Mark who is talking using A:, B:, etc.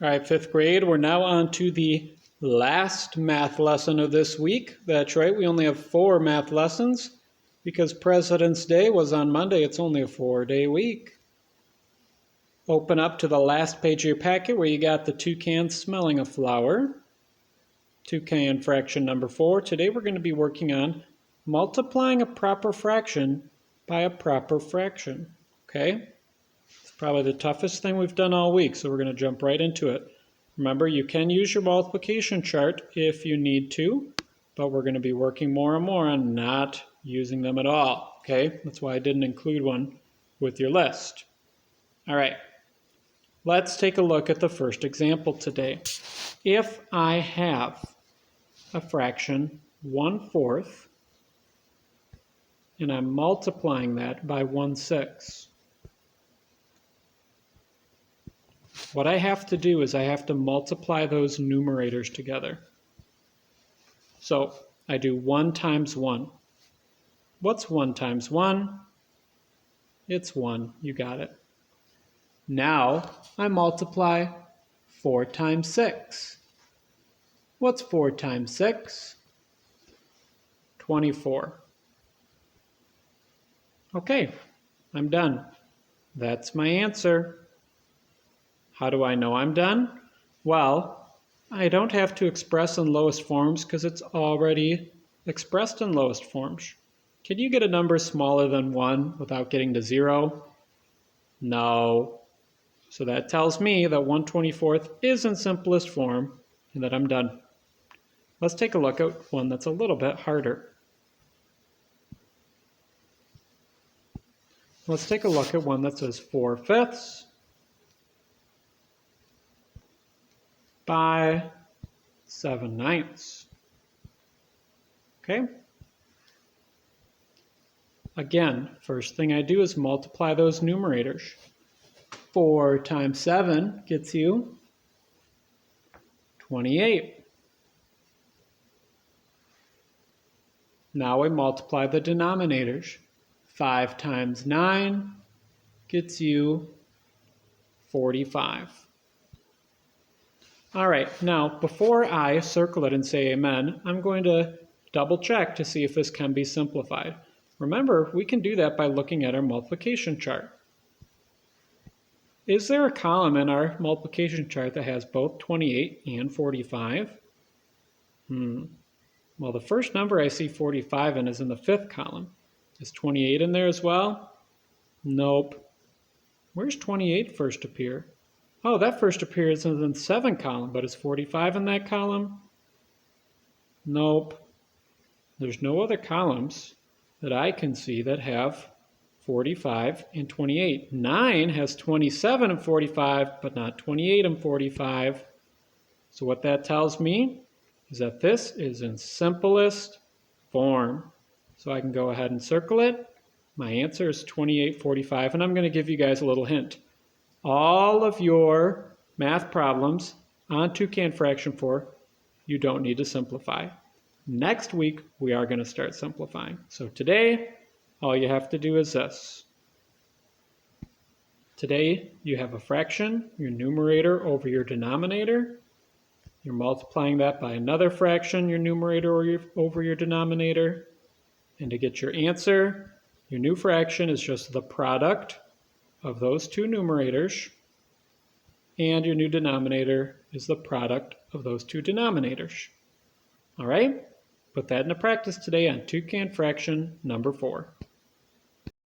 A: All right, fifth grade, we're now on to the last math lesson of this week. That's right, we only have 4 math lessons. Because President's Day was on Monday, it's only a 4-day week. Open up to the last page of your packet where you got the toucan smelling a flower. Toucan fraction number 4. Today we're going to be working on multiplying a proper fraction by a proper fraction. Okay? It's probably the toughest thing we've done all week, so we're going to jump right into it. Remember, you can use your multiplication chart if you need to, but we're going to be working more and more on not using them at all. Okay? That's why I didn't include one with your list. All right. Let's take a look at the first example today. If I have a fraction 1/4 and I'm multiplying that by 1/6, what I have to do is I have to multiply those numerators together. So I do 1 times 1. What's 1 times 1? It's 1. You got it. Now I multiply 4 times 6. What's 4 times 6? 24. Okay, I'm done. That's my answer. How do I know I'm done? Well, I don't have to express in lowest forms because it's already expressed in lowest forms. Can you get a number smaller than 1 without getting to 0? No. So that tells me that 1/24 is in simplest form and that I'm done. Let's take a look at one that's a little bit harder. Let's take a look at one that says 4/5 by 7/9. Okay? Again, first thing I do is multiply those numerators. 4 times 7 gets you 28. Now we multiply the denominators. 5 times 9 gets you 45. All right, now before I circle it and say amen, I'm going to double check to see if this can be simplified. Remember, we can do that by looking at our multiplication chart. Is there a column in our multiplication chart that has both 28 and 45? Well, the first number I see 45 in is in the 5th column. Is 28 in there as well? Nope. Where's 28 first appear? Oh, that first appears in the 7th column, but is 45 in that column? Nope. There's no other columns that I can see that have 45 and 28. 9 has 27 and 45, but not 28 and 45. So what that tells me is that this is in simplest form. So I can go ahead and circle it. My answer is 28/45, and I'm going to give you guys a little hint. All of your math problems on toucan fraction 4, you don't need to simplify. Next week, we are going to start simplifying. So today, all you have to do is this. Today, you have a fraction, your numerator over your denominator. You're multiplying that by another fraction, your numerator over your denominator. And to get your answer, your new fraction is just the product of those two numerators, and your new denominator is the product of those two denominators. All right? Put that into practice today on toucan fraction number 4.